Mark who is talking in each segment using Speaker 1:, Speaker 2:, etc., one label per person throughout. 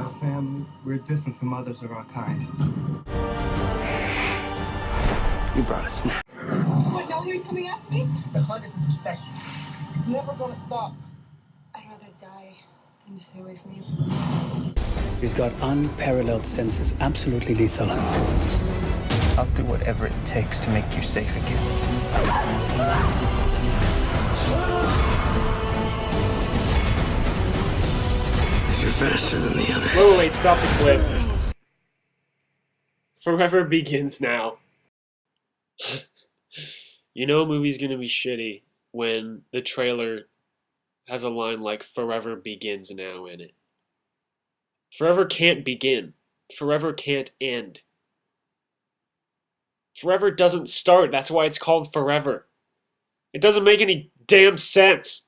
Speaker 1: We're family. We're different from others of our kind.
Speaker 2: You brought a snack.
Speaker 3: What, now he's coming after me?
Speaker 1: The hunt is his obsession. He's never gonna stop.
Speaker 3: I'd rather die than to stay away from you.
Speaker 2: He's got unparalleled senses, absolutely lethal.
Speaker 4: I'll do whatever it takes to make you safe again.
Speaker 5: You're faster than the others.
Speaker 6: Wait, stop the clip. Forever begins now. You know a movie's gonna be shitty when the trailer has a line like "Forever begins now" in it. Forever can't begin. Forever can't end. Forever doesn't start, that's why it's called Forever. It doesn't make any damn sense.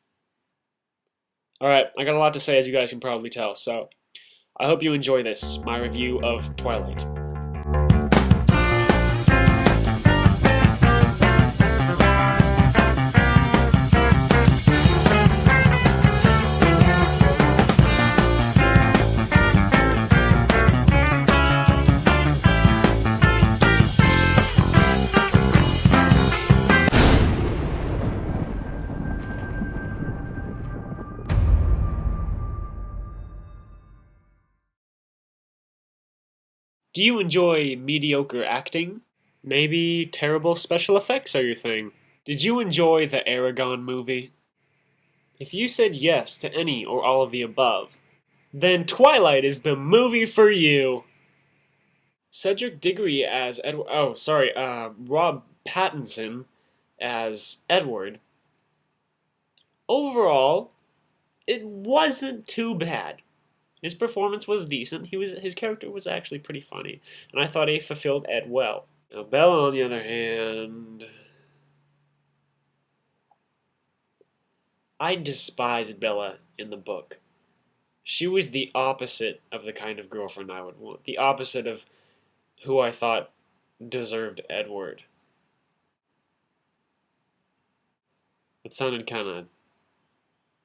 Speaker 6: Alright, I got a lot to say, as you guys can probably tell, so I hope you enjoy this, my review of Twilight. Do you enjoy mediocre acting? Maybe terrible special effects are your thing? Did you enjoy the Aragon movie? If you said yes to any or all of the above, then Twilight is the movie for you! Cedric Diggory as Rob Pattinson as Edward. Overall, it wasn't too bad. His performance was decent. His character was actually pretty funny, and I thought he fulfilled Ed well. Now Bella, on the other hand, I despised Bella in the book. She was the opposite of the kind of girlfriend I would want. The opposite of who I thought deserved Edward. It sounded kind of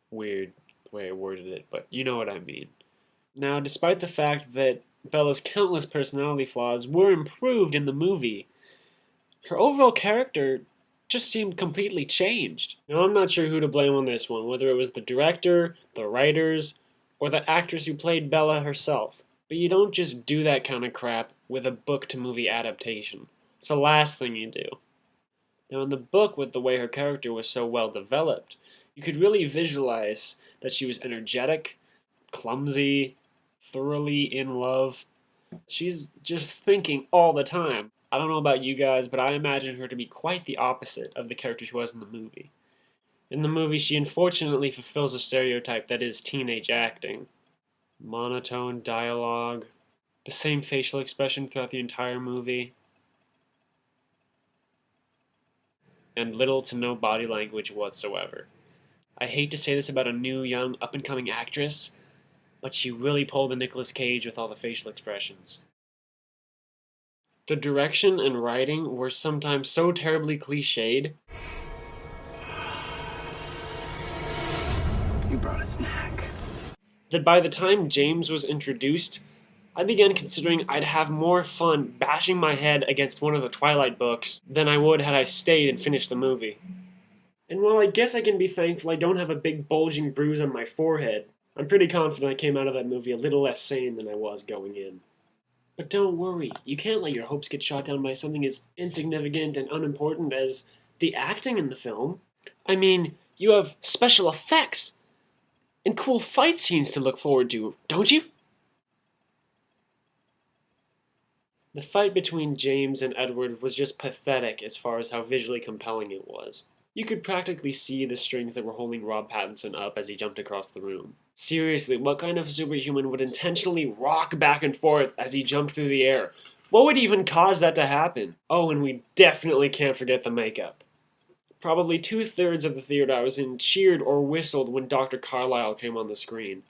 Speaker 6: weird the way I worded it, but you know what I mean. Now, despite the fact that Bella's countless personality flaws were improved in the movie, her overall character just seemed completely changed. Now, I'm not sure who to blame on this one, whether it was the director, the writers, or the actress who played Bella herself. But you don't just do that kind of crap with a book-to-movie adaptation. It's the last thing you do. Now, in the book, with the way her character was so well developed, you could really visualize that she was energetic, clumsy, thoroughly in love. She's just thinking all the time. I don't know about you guys, but I imagine her to be quite the opposite of the character she was in the movie. In the movie, she unfortunately fulfills a stereotype that is teenage acting. Monotone dialogue, the same facial expression throughout the entire movie, and little to no body language whatsoever. I hate to say this about a new, young, up-and-coming actress, but she really pulled a Nicolas Cage with all the facial expressions. The direction and writing were sometimes so terribly cliched.
Speaker 2: You brought a snack.
Speaker 6: That by the time James was introduced, I began considering I'd have more fun bashing my head against one of the Twilight books than I would had I stayed and finished the movie. And while I guess I can be thankful I don't have a big bulging bruise on my forehead, I'm pretty confident I came out of that movie a little less sane than I was going in. But don't worry, you can't let your hopes get shot down by something as insignificant and unimportant as the acting in the film. I mean, you have special effects and cool fight scenes to look forward to, don't you? The fight between James and Edward was just pathetic as far as how visually compelling it was. You could practically see the strings that were holding Rob Pattinson up as he jumped across the room. Seriously, what kind of superhuman would intentionally rock back and forth as he jumped through the air? What would even cause that to happen? Oh, and we definitely can't forget the makeup. Probably 2/3 of the theater I was in cheered or whistled when Dr. Carlyle came on the screen.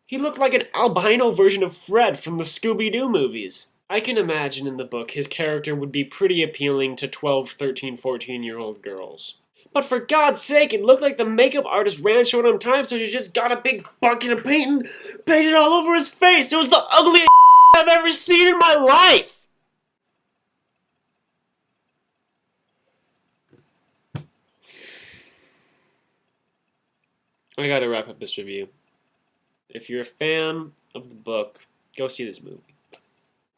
Speaker 6: He looked like an albino version of Fred from the Scooby-Doo movies. I can imagine in the book his character would be pretty appealing to 12, 13, 14-year-old girls. But for God's sake, it looked like the makeup artist ran short on time, so she just got a big bucket of paint and painted all over his face. It was the ugliest I've ever seen in my life. I gotta wrap up this review. If you're a fan of the book, go see this movie.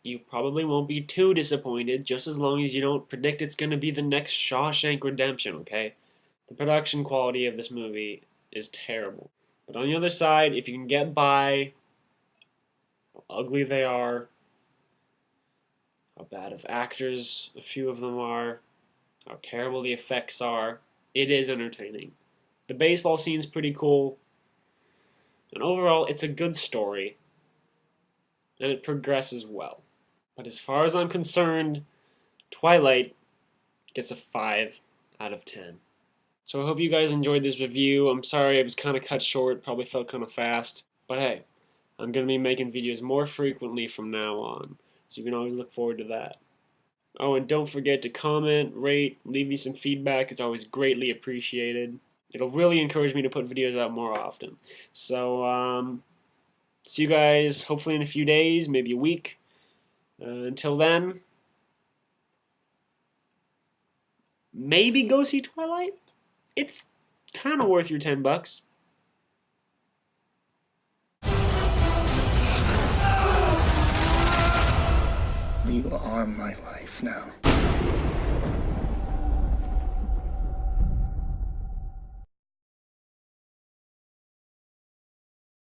Speaker 6: You probably won't be too disappointed, just as long as you don't predict it's gonna be the next Shawshank Redemption, okay? The production quality of this movie is terrible. But on the other side, if you can get by how ugly they are, how bad of actors a few of them are, how terrible the effects are, it is entertaining. The baseball scene's pretty cool, and overall, it's a good story, and it progresses well. But as far as I'm concerned, Twilight gets a 5 out of 10. So I hope you guys enjoyed this review. I'm sorry it was kind of cut short, probably felt kind of fast. But hey, I'm going to be making videos more frequently from now on, so you can always look forward to that. Oh, and don't forget to comment, rate, leave me some feedback. It's always greatly appreciated. It'll really encourage me to put videos out more often. So, see you guys hopefully in a few days, maybe a week. Until then, maybe go see Twilight. It's kind of worth your $10.
Speaker 5: You are my life now.